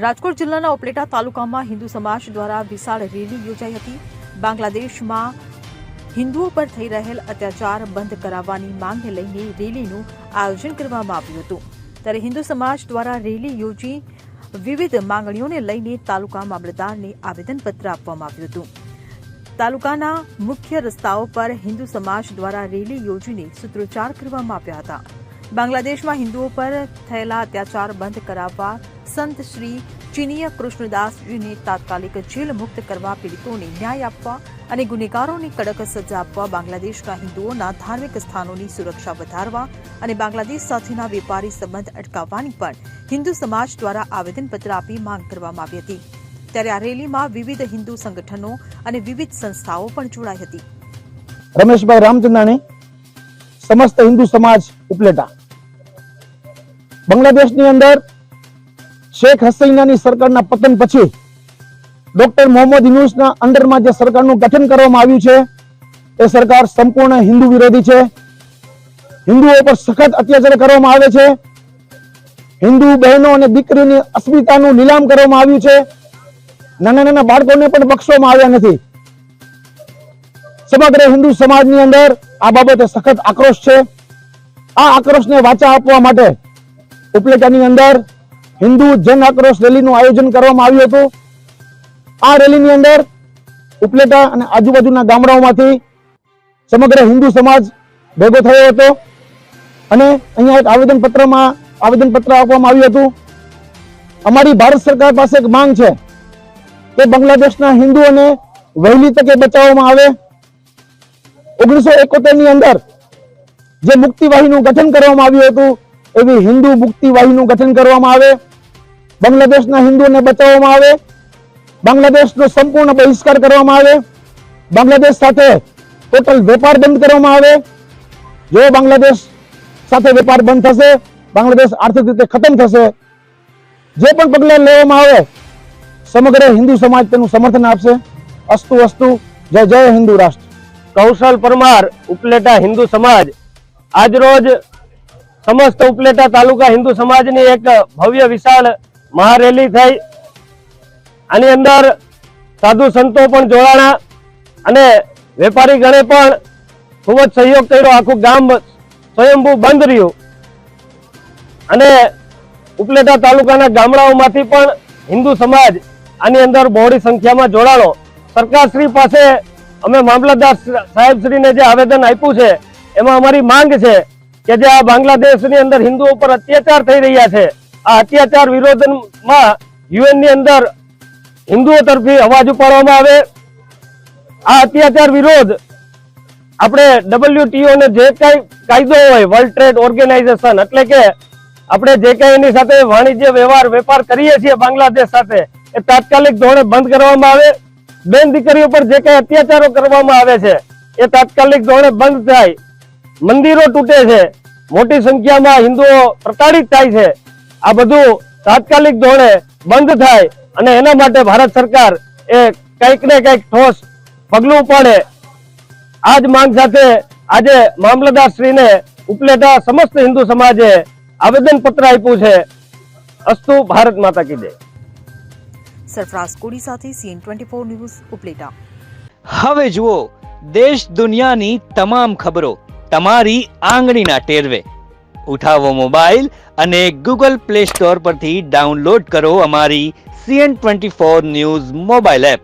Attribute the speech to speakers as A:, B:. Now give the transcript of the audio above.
A: રાજકોટ જિલ્લાના ઉપલેટા તાલુકામાં હિન્દુ સમાજ દ્વારા વિશાળ રેલી યોજાઈ હતી। બાંગ્લાદેશમાં હિન્દુઓ પર થઈ રહેલ અત્યાચાર બંધ કરાવવાની માંગને લઈને રેલીનું આયોજન કરવામાં આવ્યું હતું। ત્યારે હિન્દુ સમાજ દ્વારા રેલી યોજી વિવિધ માંગણીઓને લઈને તાલુકા મામલતદારને આવેદનપત્ર આપવામાં આવ્યું હતું। તાલુકાના મુખ્ય રસ્તાઓ પર હિન્દુ સમાજ દ્વારા રેલી યોજીને સૂત્રોચ્ચાર કરવામાં આવ્યા હતા। બાંગ્લાદેશમાં હિન્દુઓ પર થયેલા અત્યાચાર બંધ કરાવવા સંત શ્રી ચિનિય કૃષ્ણદાસજીને તાત્કાલિક જેલ મુક્ત કરવા, પીડિતોને ન્યાય આપવા અને ગુનેગારોને કડક સજા આપવા, બાંગ્લાદેશના હિન્દુઓના ધાર્મિક સ્થાનોની સુરક્ષા વધારવા અને બાંગ્લાદેશ સાથેના વેપારી સંબંધ અટકાવવાની પણ હિન્દુ સમાજ દ્વારા આવેદનપત્ર આપી માંગ કરવામાં આવી હતી। ત્યારે આ રેલીમાં વિવિધ હિન્દુ સંગઠનો અને વિવિધ સંસ્થાઓ પણ જોડાઈ હતી।
B: રમેશભાઈ રામચંદાણી, સમસ્ત હિન્દુ સમાજ ઉપલેટા। બાંગ્લાદેશની અંદર શેખ હસીનાની સરકારના પતન પછી ડોક્ટર મોહમ્મદ યુનૂસના અંડરમાં જે સરકારનું ગઠન કરવામાં આવ્યું છે એ સરકાર સંપૂર્ણ હિન્દુ વિરોધી છે। હિન્દુઓ પર સખત અત્યાચાર કરવામાં આવે છે। હિન્દુ બહેનો અને દીકરીની અસ્મિતાનું નીલામ કરવામાં આવ્યું છે। નાના નાના બાળકોને પણ બક્ષવામાં આવ્યા નથી। સમગ્ર હિન્દુ સમાજની અંદર આ બાબતે સખત આક્રોશ છે। આ આક્રોશને વાચા આપવા માટે ઉપલેટાની અંદર હિન્દુ જન આક્રોશ રેલીનું આયોજન કરવામાં આવ્યું હતું। આ રેલીની અંદર ઉપલેટા અને આજુબાજુના ગામડાઓમાંથી સમગ્ર હિન્દુ સમાજ ભેગો થયો હતો અને અહીંયા એક આવેદનપત્ર આપવામાં આવ્યું હતું। અમારી ભારત સરકાર પાસે એક માંગ છે કે બાંગ્લાદેશના હિન્દુઓને વહેલી તકે બચાવવામાં આવે। 1971 ની અંદર જે મુક્તિવાહીનું ગઠન કરવામાં આવ્યું હતું એવી હિન્દુ મુક્તિવાહીનું ગઠન કરવામાં આવે। બાંગ્લાદેશના હિન્દુઓને બચાવવામાં આવે। બાંગ્લાદેશનો સંપૂર્ણ બહિષ્કાર કરવામાં આવે। બાંગ્લાદેશ સાથે ટોટલ વેપાર બંધ કરવામાં આવે। જો બાંગ્લાદેશ સાથે વેપાર બંધ થશે, બાંગ્લાદેશ આર્થિક રીતે ખતમ થશે। જે પણ પગલાં લેવામાં આવે સમગ્ર હિન્દુ સમાજ તેનું સમર્થન આપશે। અસ્તુ અસ્તુ, જય જય હિન્દુ રાષ્ટ્ર।
C: કૌશલ પરમાર, ઉપલેટા હિન્દુ સમાજ। આજ રોજ સમસ્ત ઉપલેટા તાલુકા હિન્દુ સમાજની એક ભવ્ય વિશાળ મહારેલી થઈ। આની અંદર સાધુ સંતો પણ જોડાણા અને વેપારી ગણે પણ ખૂબ જ સહયોગ કર્યો। આખું ગામ સ્વયંભૂ બંધ રહ્યું અને ઉપલેટા તાલુકાના ગામડાઓમાંથી પણ હિન્દુ સમાજ આની અંદર બહોળી સંખ્યામાં જોડાણો। સરકારશ્રી પાસે અમે મામલતદાર સાહેબશ્રીને જે આવેદન આપ્યું છે એમાં અમારી માંગ છે કે જે આ બાંગ્લાદેશની અંદર હિન્દુઓ પર અત્યાચાર થઈ રહ્યા છે, આ અત્યાચાર વિરોધમાં યુએન ની અંદર હિન્દુઓ તરફી અવાજ ઉપાડવામાં આવે। આ અત્યાચાર વિરોધ આપણે WTO ને જે કઈ કાયદો હોય, વર્લ્ડ ટ્રેડ ઓર્ગેનાઇઝેશન, એટલે કે આપણે જે કઈ એની સાથે વાણિજ્ય વેપાર કરીએ છીએ બાંગ્લાદેશ સાથે, એ તાત્કાલિક ધોરણે બંધ કરવામાં આવે। બેન દીકરીઓ પર જે કઈ અત્યાચારો કરવામાં આવે છે એ તાત્કાલિક ધોરણે બંધ થાય। મંદિરો તૂટે છે, મોટી સંખ્યામાં હિન્દુઓ પ્રતાડિત થાય છે, આ બધું તાત્કાલિક ધોરણે બંધ થાય અને એના માટે ભારત સરકાર એ કંઈક ને કંઈક ઠોસ પગલું ઉપાડે। આ જ માંગ સાથે આજે મામલતદાર શ્રીને ઉપલેટા સમસ્ત હિન્દુ સમાજે આવેદનપત્ર આપ્યું છે। અસ્તુ, ભારત માતા કી જય।
A: સરફરાઝ કોડી સાથે CN24 ન્યૂઝ ઉપલેટા।
D: હવે જુઓ દેશ દુનિયાની તમામ ખબરો તમારી આંગળીના ટેરવે। ઉઠાવો મોબાઈલ અને Google Play Store પરથી ડાઉનલોડ કરો અમારી CN24 ન્યૂઝ મોબાઈલ એપ।